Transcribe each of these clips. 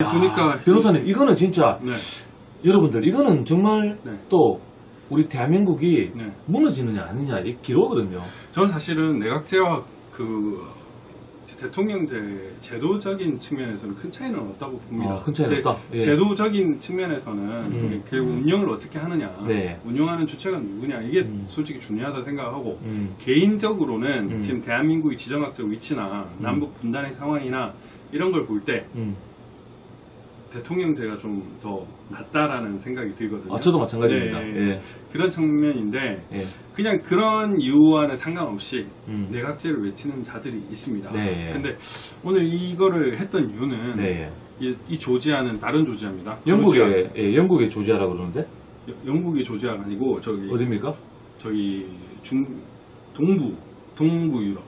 그러니까 변호사님, 이거는 진짜 네. 여러분들 이거는 정말 네. 또 우리 대한민국이 네. 무너지느냐 아니냐 이 기로거든요. 저는 사실은 내각제와 그 대통령제 제도적인 측면에서는 큰 차이는 없다고 봅니다. 큰 차이는 없다. 예. 제도적인 측면에서는 결국 운영을 어떻게 하느냐, 네. 운영하는 주체가 누구냐 이게 솔직히 중요하다 생각하고 개인적으로는 음. 지금 대한민국의 지정학적 위치나 남북 분단의 상황이나 이런 걸 볼 때 대통령제가 좀 더 낫다라는 생각이 들거든요. 저도 마찬가지입니다. 네. 예. 그런 측면인데 예. 그냥 그런 이유와는 상관없이 내각제를 내각제를 외치는 자들이 있습니다. 네. 근데 오늘 이거를 했던 이유는 네. 이 조지아는 다른 조지아입니다. 영국의 조지아라고 그러는데 영국의 조지아가 아니고 어디입니까? 저기 동부 유럽.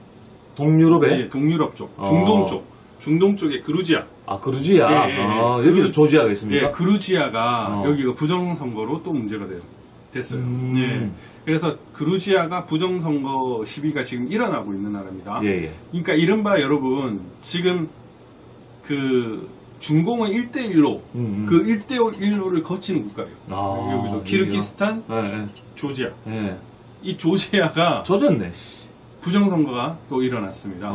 동유럽에? 네, 동유럽 쪽, 중동 쪽. 중동 쪽의 그루지아. 그루지아. 예, 예, 여기도 조지아가 있습니까? 예, 그루지아가 여기가 부정선거로 또 문제가 됐어요. 예. 그래서 그루지아가 부정선거 시비가 지금 일어나고 있는 나라입니다. 예. 그러니까 이른바 여러분 지금 그 중공은 1대1로 그 1대1로를 거치는 국가예요. 여기도 키르기스탄, 예. 조지아. 예. 이 조지아가 조졌네. 부정선거가 또 일어났습니다.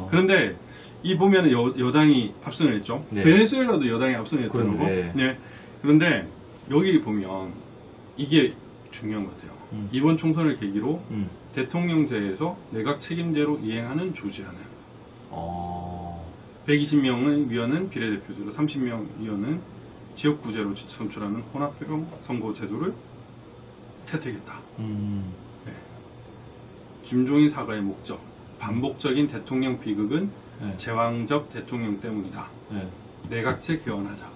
그런데 이 보면은 여당이 압승을 했죠. 네. 베네수엘라도 여당이 압승을 했던 거고. 그런데. 네. 그런데 여기 보면 이게 중요한 것 같아요. 이번 총선을 계기로 대통령제에서 내각 책임제로 이행하는 조지아는 120명의 위원은 비례대표제로 30명 위원은 지역구제로 선출하는 혼합형 선거 제도를 채택했다. 네. 김종인 사과의 목적, 반복적인 대통령 비극은 제왕적 대통령 때문이다. 내각제 개헌하자.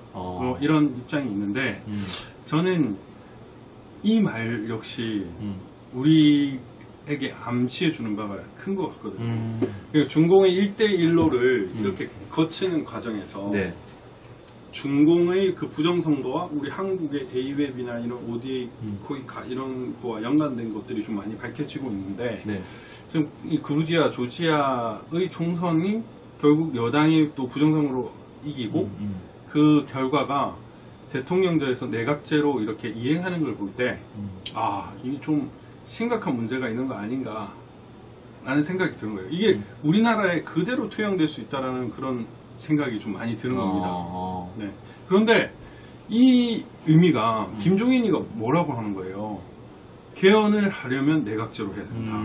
이런 입장이 있는데 저는 이 말 역시 우리에게 암시해 주는 바가 큰 것 같거든요. 그러니까 중공의 1대1로를 이렇게 거치는 과정에서 중공의 그 부정선거와 우리 한국의 A웹이나 이런 ODA 코이카 이런 거와 연관된 것들이 좀 많이 밝혀지고 있는데 지금 이 그루지아, 조지아의 총선이 결국 여당이 또 부정선거로 이기고 그 결과가 대통령제에서 내각제로 이렇게 이행하는 걸 볼 때 이게 좀 심각한 문제가 있는 거 아닌가 라는 생각이 드는 거예요. 이게 우리나라에 그대로 투영될 수 있다라는 그런 생각이 좀 많이 드는 겁니다. 네. 그런데 이 의미가 김종인이가 뭐라고 하는 거예요? 개헌을 하려면 내각제로 해야 된다.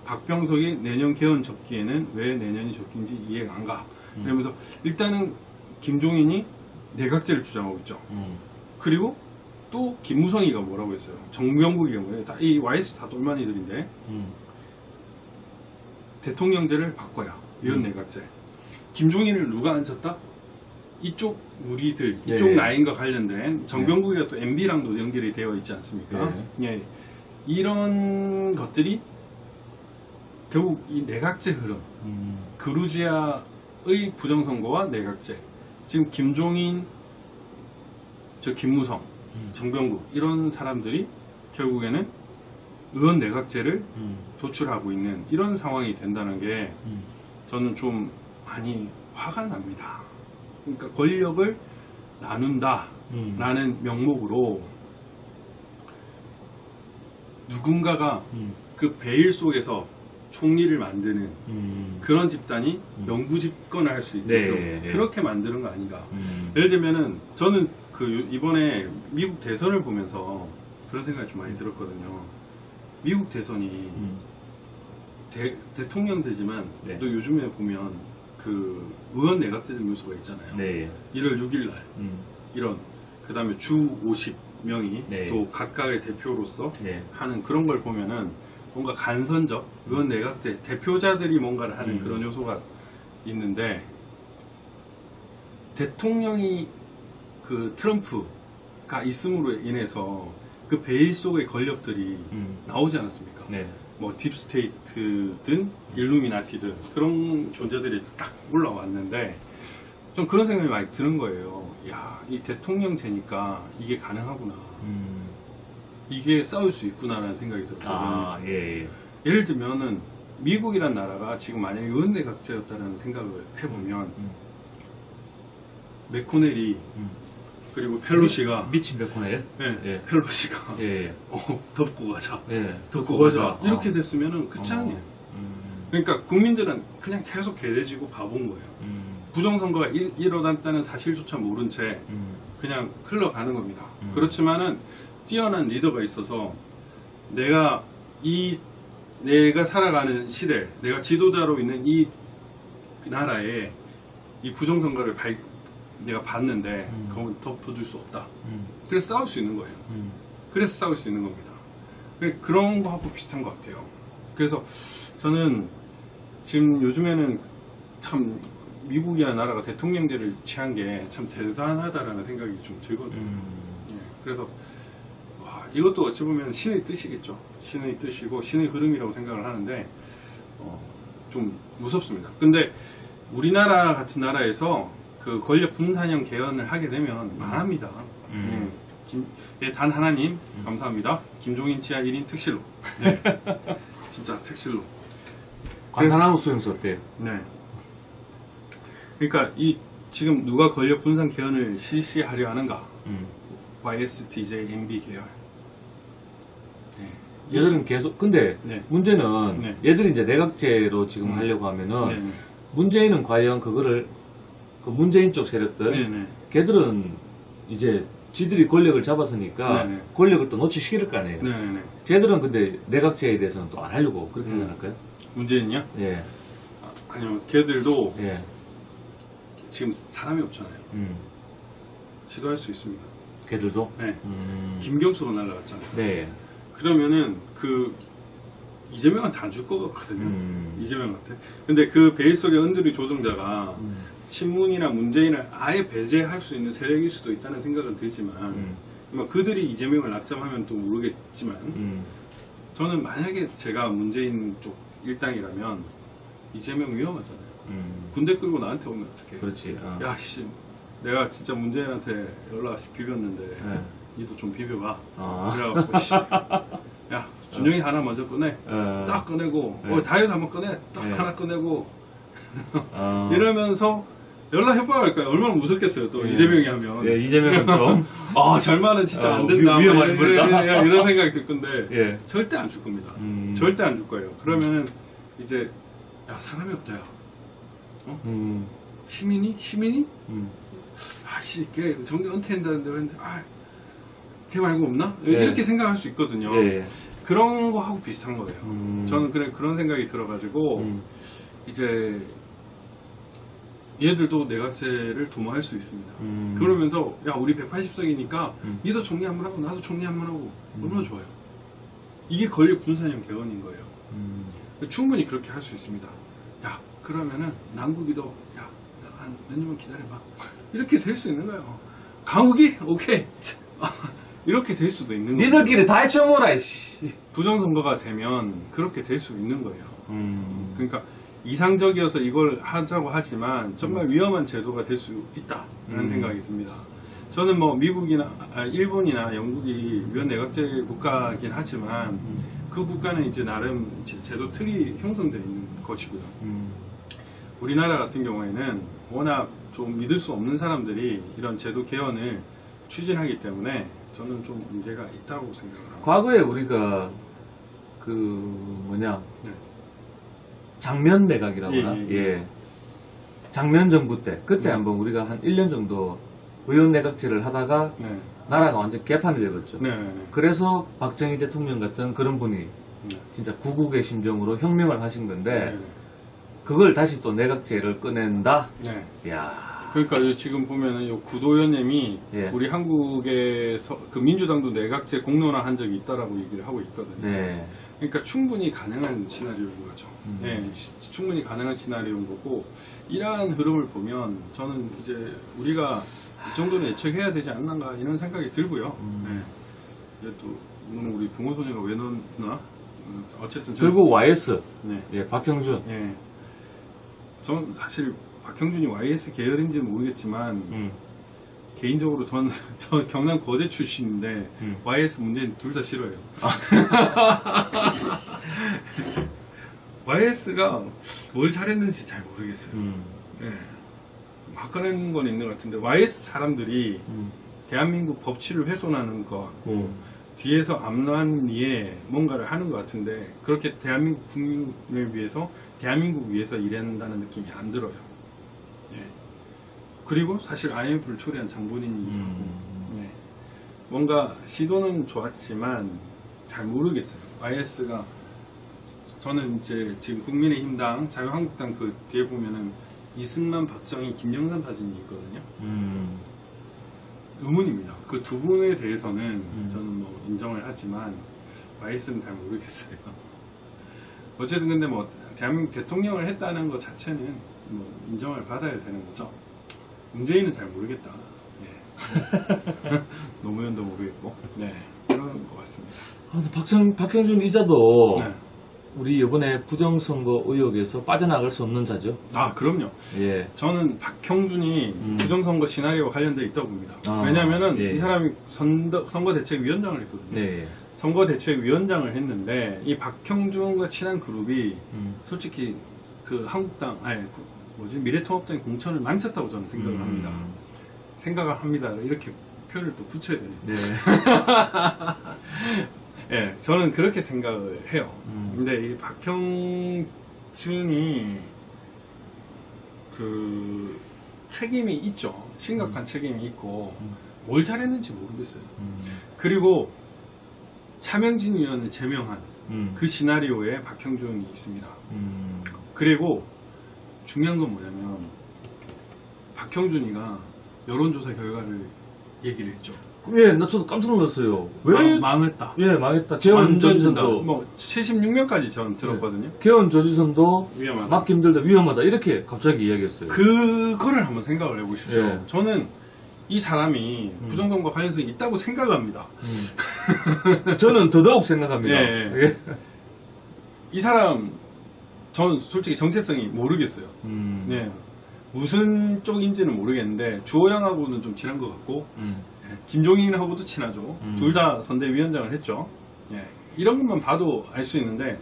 박병석이 내년 개헌 접기에는 왜 내년이 접기인지 이해가 안 가. 그러면서 일단은 김종인이 내각제를 주장하고 있죠. 그리고 또 김무성이가 뭐라고 했어요? 정병국이 경우에 이 YS 다 똘마니들인데 대통령제를 바꿔야 위원 내각제. 김종인을 누가 앉혔다? 이쪽 우리들, 이쪽 라인과 관련된 정병국이가 또 MB랑도 연결이 되어 있지 않습니까? 예. 이런 것들이 결국 이 내각제 흐름, 그루지아의 부정선거와 내각제, 지금 김종인, 김무성, 정병국 이런 사람들이 결국에는 의원 내각제를 도출하고 있는 이런 상황이 된다는 게 저는 좀 많이 화가 납니다. 그러니까 권력을 나눈다라는 명목으로 누군가가 그 베일 속에서 총리를 만드는 그런 집단이 영구 집권을 할 수 있도록 그렇게 만드는 거 아닌가. 예를 들면은 저는 이번에 미국 대선을 보면서 그런 생각이 좀 많이 들었거든요. 미국 대선이 대통령 되지만 또 요즘에 보면 그 의원 내각제적 요소가 있잖아요. 1월 6일 날 이런 그 다음에 주 50명이 또 각각의 대표로서 하는 그런 걸 보면은 뭔가 간선적 의원 내각제 대표자들이 뭔가를 하는 그런 요소가 있는데 대통령이 그 트럼프가 있음으로 인해서 그 베일 속의 권력들이 나오지 않았습니까? 뭐 딥스테이트든 일루미나티든 그런 존재들이 딱 올라왔는데 좀 그런 생각이 많이 드는 거예요. 야, 이 대통령제니까 이게 가능하구나. 이게 싸울 수 있구나라는 생각이 들었거든요. 예를 들면은 미국이란 나라가 지금 만약에 의원 내각제였다는 생각을 해보면 맥코넬이 음. 그리고 펠로시가 미친 백호네. 네, 예. 펠로시가 예. 덮고 가자. 예. 덮고 가자. 이렇게 됐으면은 끝장이에요. 그러니까 국민들은 그냥 계속 개돼지고 바본 거예요. 부정선거가 일어났다는 사실조차 모른 채 그냥 흘러가는 겁니다. 그렇지만은 뛰어난 리더가 있어서 내가 살아가는 시대, 내가 지도자로 있는 이 나라에 이 부정선거를 내가 봤는데 그건 덮어줄 수 없다. 그래서 싸울 수 있는 거예요. 그래서 싸울 수 있는 겁니다. 그런 거하고 비슷한 것 같아요. 그래서 저는 지금 요즘에는 참 미국이라는 나라가 대통령제를 취한 게 참 대단하다라는 생각이 좀 들거든요. 예, 그래서 와, 이것도 어찌 보면 신의 뜻이겠죠. 신의 뜻이고 신의 흐름이라고 생각을 하는데 좀 무섭습니다. 근데 우리나라 같은 나라에서 그 권력 분산형 개헌을 하게 되면 망합니다. 단 하나님 감사합니다. 김종인 지하 1인 특실로. 네. 진짜 특실로. 관상나무 수용소 어때요? 네. 그러니까 지금 누가 권력 분산 개헌을 실시하려 하는가? YSTJ MB 계열. 네. 얘들은 계속 근데 네. 문제는 네. 얘들이 이제 내각제로 지금 하려고 하면은 네. 문재인은 과연 그거를 그 문재인 쪽 세력들 네. 네. 걔들은 이제 지들이 권력을 잡았으니까 네. 네. 권력을 또 놓치시킬 거 아니에요. 네. 네. 쟤들은 근데 내각제에 대해서는 또 안 하려고 그렇게 생각할까요? 문재인이요? 예. 아니요. 걔들도 예. 지금 사람이 없잖아요. 시도할 수 있습니다. 걔들도? 네. 김경수로 날라갔잖아요. 네. 그러면은 이재명한테 안 줄 것 같거든요. 이재명한테. 근데 그 베이스의 언저리 조정자가 친문이나 문재인을 아예 배제할 수 있는 세력일 수도 있다는 생각은 들지만 그들이 이재명을 낙점하면 또 모르겠지만 저는 만약에 제가 문재인 쪽 일당이라면 이재명 위험하잖아요. 군대 끌고 나한테 오면 어떡해. 그렇지. 야, 씨. 내가 진짜 문재인한테 연락 비볐는데, 네. 니도 좀 비벼봐. 아. 그래갖고, 씨. 야, 준영이 하나 먼저 꺼내. 딱 꺼내고, 네. 다이어트 한번 꺼내. 딱 네. 하나 꺼내고. 이러면서 연락해봐야 할까요? 얼마나 무섭겠어요, 또, 이재명이 하면. 예, 이재명은 좀. 절만은 진짜 안 된다. 위험한 인물이다. 이런 생각이 들 건데, 예. 절대 안 줄 겁니다. 절대 안 줄 거예요. 그러면은, 이제, 야, 사람이 없다, 야. 시민이? 아씨, 걔 정계 은퇴한다는데 했는데, 걔 말고 없나? 이렇게 생각할 수 있거든요. 예. 그런 거 하고 비슷한 거예요. 저는 그런 생각이 들어가지고, 이제, 얘들도 내각제를 도모할 수 있습니다. 그러면서, 야, 우리 180석이니까, 니도 총리 한번 하고, 나도 총리 한번 하고, 얼마나 좋아요. 이게 권력 분산형 개헌인 거예요. 충분히 그렇게 할 수 있습니다. 야, 그러면은 남국이도 야, 한 몇 년만 기다려봐. 이렇게 될 수 있는 거예요. 강욱이? 오케이. 이렇게 될 수도 있는 거예요. 니들끼리 다 해쳐먹어라, 씨. 부정선거가 되면 그렇게 될 수 있는 거예요. 그러니까 이상적이어서 이걸 하자고 하지만 정말 위험한 제도가 될 수 있다는 생각이 듭니다. 저는 뭐 미국이나 일본이나 영국이 위원내각제 국가긴 하지만 그 국가는 이제 나름 제도 틀이 형성되어 있는 것이고요. 우리나라 같은 경우에는 워낙 좀 믿을 수 없는 사람들이 이런 제도 개헌을 추진하기 때문에 저는 좀 문제가 있다고 생각을 합니다. 과거에 우리가 네. 장면 내각이라고나 예. 장면 정부 때 그때 한번 우리가 한 1년 정도 의원 내각제를 하다가 네. 나라가 완전 개판이 되었죠. 네. 그래서 박정희 대통령 같은 그런 분이 진짜 구국의 심정으로 혁명을 하신 건데 그걸 다시 또 내각제를 꺼낸다? 네. 야. 그러니까 지금 보면은 이 구도연님이 예. 우리 한국에서 그 민주당도 내각제 공론화한 적이 있다라고 얘기를 하고 있거든요. 네. 그러니까 충분히 가능한 시나리오인 거죠. 네, 충분히 가능한 시나리오인 거고 이러한 흐름을 보면 저는 이제 우리가 이 정도는 예측해야 되지 않는가 이런 생각이 들고요. 네. 이제 또 오늘 우리 붕어소녀가 왜 넣나? 어쨌든 결국 YS. 네. 예, 박형준. 예. 전 사실 박형준이 YS 계열인지는 모르겠지만 개인적으로 전 경남 거제 출신인데 YS 문재인 둘 다 싫어요. YS가 뭘 잘했는지 잘 모르겠어요. 예. 바꿔낸 건 있는 것 같은데 YS 사람들이 대한민국 법치를 훼손하는 것 같고 뒤에서 암란리에 뭔가를 하는 것 같은데 그렇게 대한민국 국민을 위해서 대한민국 위해서 일한다는 느낌이 안 들어요. 예. 그리고 사실 IMF를 초래한 장본인이기도 하고 예. 뭔가 시도는 좋았지만 잘 모르겠어요. YS가 저는 이제 지금 국민의힘당 자유한국당 그 뒤에 보면은 이승만, 박정희, 김영삼 사진이 있거든요. 의문입니다. 그 두 분에 대해서는 저는 뭐 인정을 하지만 YS는 잘 모르겠어요. 어쨌든 근데 뭐 대한민국 대통령을 했다는 것 자체는 뭐 인정을 받아야 되는 거죠. 문재인은 잘 모르겠다. 네. 노무현도 모르겠고, 네 그런 것 같습니다. 박형준 이자도 네. 우리 이번에 부정선거 의혹에서 빠져나갈 수 없는 자죠. 아 그럼요. 예. 저는 박형준이 부정선거 시나리오와 관련돼 있다고 봅니다. 아, 왜냐하면은 예. 이 사람이 선거대책위원장을 했거든요. 네. 선거대책위원장을 했는데 이 박형준과 친한 그룹이 솔직히 그 한국당 미래통합당의 공천을 망쳤다고 저는 생각을 합니다. 생각을 합니다. 이렇게 표현을 또 붙여야 되네요. 네. 예, 저는 그렇게 생각을 해요. 근데 이 박형준이 그 책임이 있죠. 심각한 책임이 있고 뭘 잘했는지 모르겠어요. 그리고 차명진 의원을 제명한 그 시나리오에 박형준이 있습니다. 그리고 중요한 건 뭐냐면 박형준이가 여론조사 결과를 얘기를 했죠. 예, 나 저도 깜짝 놀랐어요. 왜? 망했다. 예, 망했다. 개헌 완전 저지선도 뭐 76명까지 전 들었거든요. 개헌 저지선도 위험하다. 막기 힘들다, 위험하다 이렇게 갑자기 이야기했어요. 그거를 한번 생각을 해보십시오. 예. 저는 이 사람이 부정선거 관련성이 있다고 생각합니다. 저는 더더욱 생각합니다. 예. 예. 이 사람 전 솔직히 정체성이 모르겠어요. 네. 무슨 쪽인지는 모르겠는데 주호영하고는 좀 친한 것 같고 예. 김종인하고도 친하죠. 둘 다 선대위원장을 했죠. 예. 이런 것만 봐도 알 수 있는데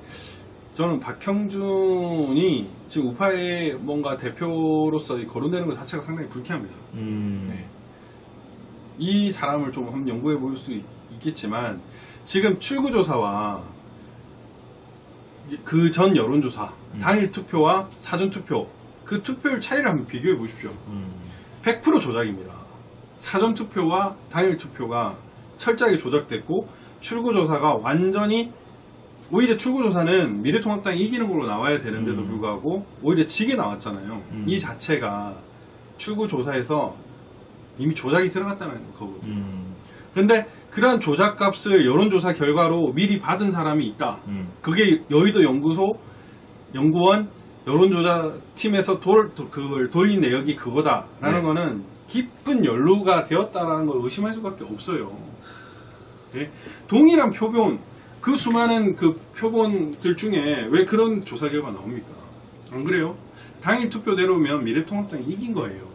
저는 박형준이 지금 우파의 뭔가 대표로서 거론되는 것 자체가 상당히 불쾌합니다. 네. 이 사람을 좀 한번 연구해 볼 수 있겠지만 지금 출구조사와 그 전 여론조사 당일 투표와 사전 투표 그 투표율 차이를 한번 비교해 보십시오. 100% 조작입니다. 사전 투표와 당일 투표가 철저하게 조작됐고 출구조사가 완전히 오히려 출구조사는 미래통합당이 이기는 걸로 나와야 되는데도 불구하고 오히려 지게 나왔잖아요. 이 자체가 출구조사에서 이미 조작이 들어갔다는 거거든요. 그런데 그러한 조작값을 여론조사 결과로 미리 받은 사람이 있다. 그게 여의도 연구원 여론조사팀에서 그걸 돌린 내역이 그거다라는 거는 깊은 연루가 되었다라는 걸 의심할 수밖에 없어요. 네? 동일한 표본, 그 수많은 그 표본들 중에 왜 그런 조사 결과 나옵니까? 안 그래요? 당일 투표대로면 미래통합당이 이긴 거예요.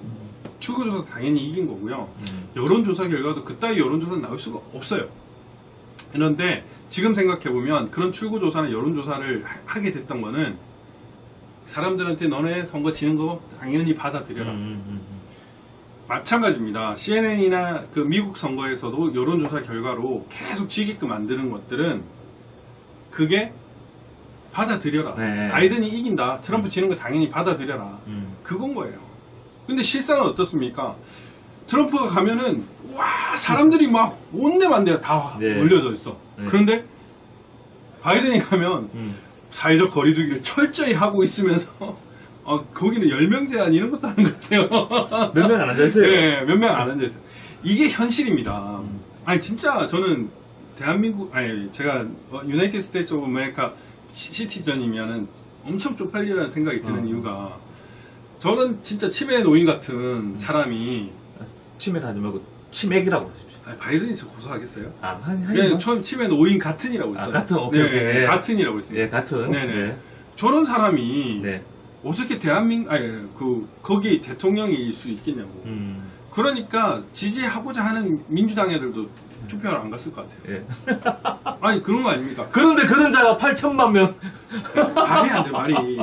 출구조사 당연히 이긴 거고요. 여론조사 결과도 그따위 여론조사는 나올 수가 없어요. 그런데 지금 생각해보면 그런 출구조사나 여론조사를 하게 됐던 거는 사람들한테 너네 선거 지는 거 당연히 받아들여라. 마찬가지입니다. CNN이나 그 미국 선거에서도 여론조사 결과로 계속 지게끔 만드는 것들은 그게 받아들여라. 네. 바이든이 이긴다. 트럼프 지는 거 당연히 받아들여라. 그건 거예요. 근데 실상은 어떻습니까? 트럼프가 가면은 와 사람들이 막 온데만데 다 네. 올려져 있어. 네. 그런데 바이든이 가면 사회적 거리두기를 철저히 하고 있으면서 거기는 10명 제한 이런 것도 하는 것 같아요. 몇 명 안 앉아있어요. 네, 몇 명 안 앉아있어요. 이게 현실입니다. 아니 진짜 저는 대한민국 제가 유나이티드 스테이츠 오브 아메리카 시티즌이면은 엄청 쪽팔리라는 생각이 드는 이유가 저는 진짜 치매의 노인 같은 사람이 치매를 하지 말고 치맥이라고 하십시오. 바이든이 저 고소하겠어요? 하긴 처음 치매 노인 같은이라고 했어요. 같은, 오케이, 오케이. 같은이라고 했습니다. 예, 같은. 네네. 네. 저런 사람이 네. 어떻게 거기 대통령일 수 있겠냐고. 그러니까 지지하고자 하는 민주당 애들도 투표를 안 갔을 것 같아요. 예. 아니 그런 거 아닙니까? 그런데 그런 자가 8천만 명. 말이 안 돼 말이.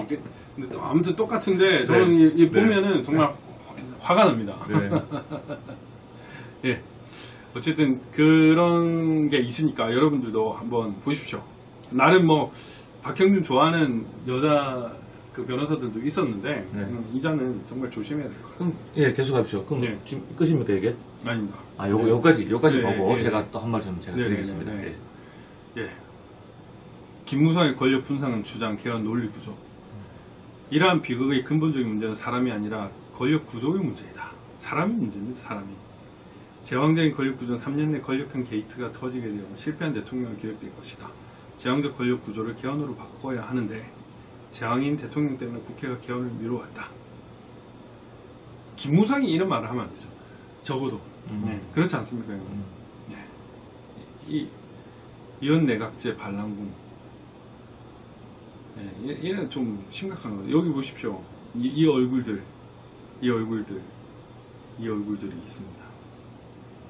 근데 또 아무튼 똑같은데 저는 네. 이 보면은 정말 화가 납니다. 네. 예. 어쨌든 그런 게 있으니까 여러분들도 한번 보십시오. 나름 뭐 박형준 좋아하는 여자 그 변호사들도 있었는데 이자는 정말 조심해야 될 것 같아요. 그럼 예 계속 합시오. 그럼 네. 지금 끝입니까 이게? 아닙니다. 아 요거 여기까지 네, 보고 네, 제가 네. 또 한 말씀 제가 네, 드리겠습니다. 네, 네. 예. 예. 김무성의 권력 분산은 주장 개헌 논리 구조. 이러한 비극의 근본적인 문제는 사람이 아니라 권력 구조의 문제이다. 사람이 문제입니다. 사람이. 제왕적인 권력 구조는 3년 내 권력형 게이트가 터지게 되어 실패한 대통령을 기록될 것이다. 제왕적 권력 구조를 개헌으로 바꿔야 하는데 제왕인 대통령 때문에 국회가 개헌을 미뤄왔다. 김무성이 이런 말을 하면 안 되죠. 적어도. 네, 그렇지 않습니까? 네. 이 이원내각제 반란군. 네, 얘는 좀 심각한 거예요. 여기 보십시오. 이 얼굴들이 있습니다.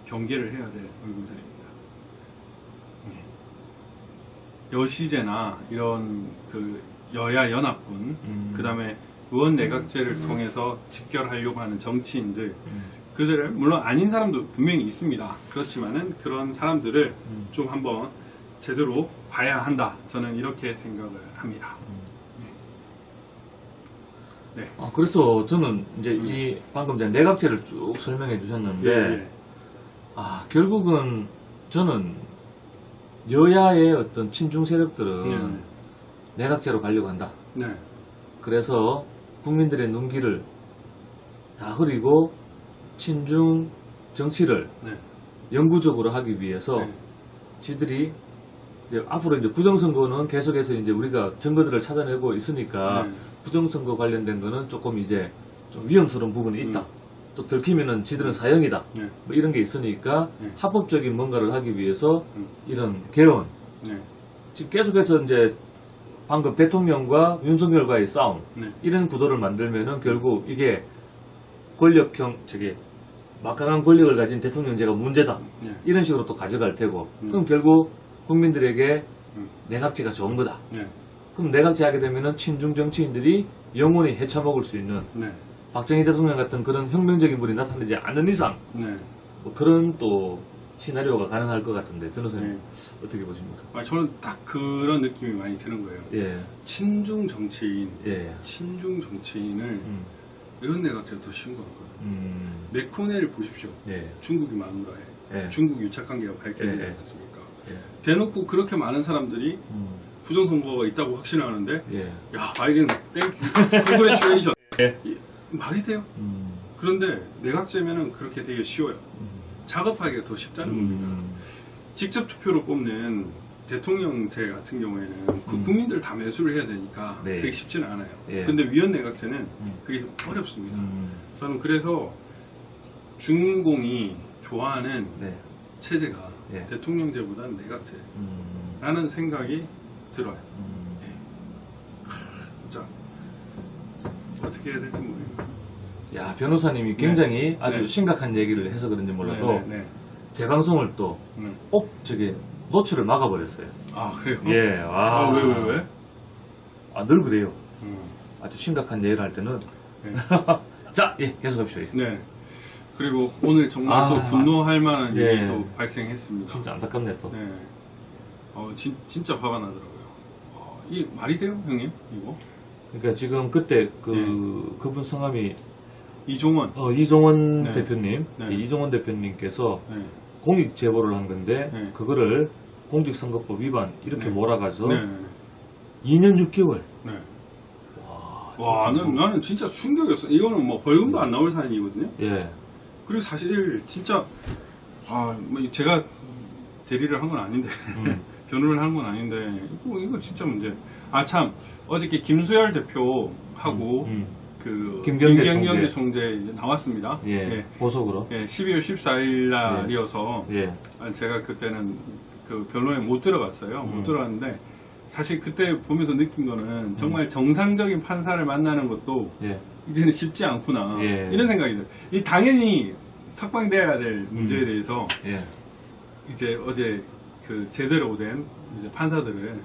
경계를 해야 될 얼굴들입니다. 네. 여시제나 이런 그 여야 연합군, 그 다음에 의원 내각제를 통해서 직결하려고 하는 정치인들, 그들을 물론 아닌 사람도 분명히 있습니다. 그렇지만은 그런 사람들을 좀 한번 제대로 봐야 한다. 저는 이렇게 생각을 합니다. 네. 아, 그래서 저는 이제 이 방금 전에 내각제를 쭉 설명해 주셨는데 예. 아 결국은 저는 여야의 어떤 친중 세력들은 내각제로 가려고 한다. 네. 그래서 국민들의 눈길을 다 흐리고 친중 정치를 네. 영구적으로 하기 위해서 네. 지들이 이제 앞으로 이제 부정선거는 계속해서 이제 우리가 증거들을 찾아내고 있으니까 네. 부정선거 관련된 거는 조금 이제 좀 위험스러운 부분이 있다. 또 들키면은 지들은 사형이다. 네. 뭐 이런 게 있으니까 네. 합법적인 뭔가를 하기 위해서 음. 이런 개헌. 네. 지금 계속해서 이제 방금 대통령과 윤석열과의 싸움 네. 이런 구도를 만들면은 결국 이게 권력형 막강한 권력을 가진 대통령제가 문제다. 네. 이런 식으로 또 가져갈 테고 그럼 결국 국민들에게 내각제가 좋은 거다. 네. 그럼 내각제 하게 되면은 친중 정치인들이 영원히 헤쳐먹을 수 있는 네. 박정희 대통령 같은 그런 혁명적인 분이 나타나지 않는 이상 네. 뭐 그런 또 시나리오가 가능할 것 같은데 변호사님 네. 어떻게 보십니까? 아, 저는 딱 그런 느낌이 많이 드는 거예요. 예, 친중 정치인, 예, 친중 정치인을 의원내각제가 더 쉬운 것 같거든요. 맥코넬을 보십시오. 예, 중국이 마누라에 예. 중국 유착관계가 밝혀지지 예. 않았습니까? 예. 대놓고 그렇게 많은 사람들이 부정선거가 있다고 확신하는데 예. 야 바이든 땡 컨그레츄레이션 말이 돼요? 그런데 내각제면은 그렇게 되게 쉬워요. 작업하기가 더 쉽다는 겁니다. 직접 투표로 뽑는 대통령제 같은 경우에는 국민들 다 매수를 해야 되니까 네. 그게 쉽지는 않아요. 예. 근데 위원 내각제는 그게 좀 어렵습니다. 저는 그래서 중공이 좋아하는 네. 체제가 예. 대통령제보다는 내각제라는 생각이 들어요. 진짜 어떻게 해야 될지 모르겠어요. 야 변호사님이 굉장히 아주 네. 심각한 얘기를 해서 그런지 몰라도 네. 재방송을 또 노출을 막아버렸어요. 아 그래요? 예, 와. 왜? 아, 늘 그래요. 아주 심각한 얘기를 할 때는. 네. 자, 예, 계속합시다. 네. 그리고 오늘 정말 또 분노할 만한 예. 일이 또 발생했습니다. 진짜 안타깝네 또. 네. 진짜 화가 나더라고요. 이 말이 돼요, 형님? 이거? 그러니까 지금 그때 네. 그분 성함이 이종원. 이종원 네. 대표님, 네. 이종원 대표님께서 네. 공익 제보를 한 건데 네. 그거를 공직선거법 위반 이렇게 네. 몰아가서 네. 2년 6개월. 네. 와, 진짜 나는 진짜 충격이었어. 이거는 뭐 벌금도 안 나올 사안이거든요. 예. 그리고 사실 진짜 뭐 제가 대리를 한 건 아닌데 변호를 한 건 아닌데 이거 진짜 문제. 참 어저께 김수열 대표하고 그 김경재 총재 이제 나왔습니다. 예. 보석으로. 예, 12월 14일 날이어서 예. 제가 그때는 그 변론에 못 들어갔어요. 못 들어갔는데 사실 그때 보면서 느낀 거는 정말 정상적인 판사를 만나는 것도 예. 이제는 쉽지 않구나 예. 이런 생각이 들어요. 이 당연히 석방돼야 될 문제에 대해서 예. 이제 어제 그 제대로 된 이제 판사들을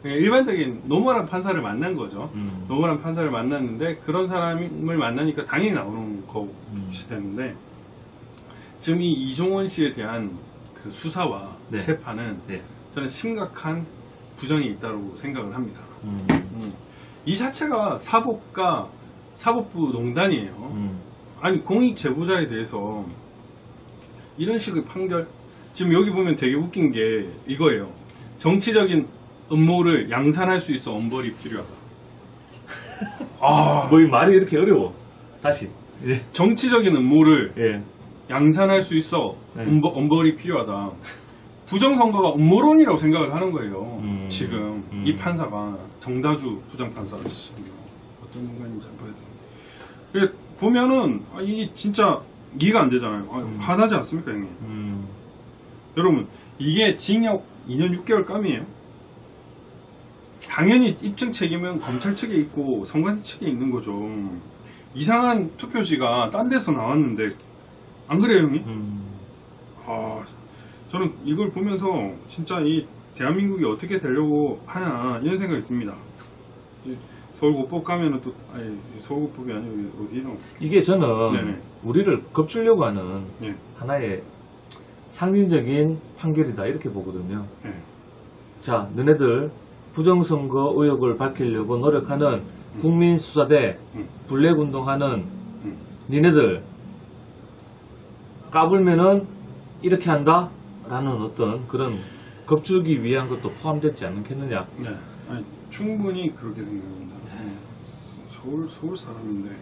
그냥 일반적인 노멀한 판사를 만난 거죠. 노멀한 판사를 만났는데 그런 사람을 만나니까 당연히 나오는 것이 되는데 지금 이 이종원 씨에 대한 그 수사와 네. 재판은 네. 저는 심각한 부정이 있다고 생각을 합니다. 이 자체가 사법부 농단이에요. 아니 공익 제보자에 대해서 이런 식의 판결 지금 여기 보면 되게 웃긴 게 이거예요. 정치적인 음모를 양산할 수 있어 엄벌이 필요하다. 뭐 이 말이 이렇게 어려워. 다시. 예. 정치적인 음모를 예. 양산할 수 있어 네. 엄벌이 필요하다. 부정선거가 음모론이라고 생각을 하는 거예요. 지금 이 판사가 정다주 부장판사 어떤 인간인지 잘 봐야 돼. 그래 보면은 이게 진짜 이해가 안 되잖아요. 화나지 않습니까, 형님? 여러분 이게 징역 2년 6개월 감이에요. 당연히 입증 책임은 검찰 측에 있고 선관 측에 있는 거죠. 이상한 투표지가 딴 데서 나왔는데 안 그래요, 형님? 저는 이걸 보면서 진짜 이 대한민국이 어떻게 되려고 하나 이런 생각이 듭니다. 서울고법 가면은 또 서울고법이 아니고 어디노? 이게 저는 네네. 우리를 겁주려고 하는 네. 하나의 상징적인 판결이다 이렇게 보거든요. 네. 자, 너네들 부정선거 의혹을 밝히려고 노력하는 국민수사대 블랙운동하는 니네들 까불면은 이렇게 한다? 라는 어떤 그런 겁주기 위한 것도 포함되지 않겠느냐. 네. 아니, 충분히 그렇게 생각합니다. 서울 사람인데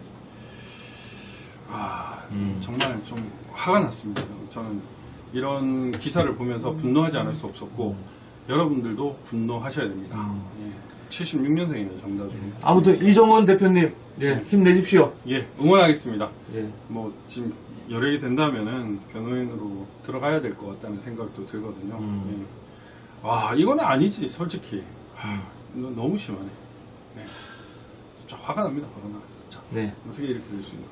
정말 좀 화가 났습니다. 저는 이런 기사를 보면서 분노하지 않을 수 없었고 여러분들도 분노하셔야 됩니다. 76년생이네요, 정다주. 아무튼 이종원 대표님, 예, 힘내십시오. 예, 응원하겠습니다. 예. 뭐 지금 여력이 된다면은 변호인으로 들어가야 될 것 같다는 생각도 들거든요. 예. 와, 이거는 아니지, 솔직히. 이거 너무 심하네. 네. 진짜 화가 납니다, 화가 나. 진짜. 네. 어떻게 이렇게 될 수 있나.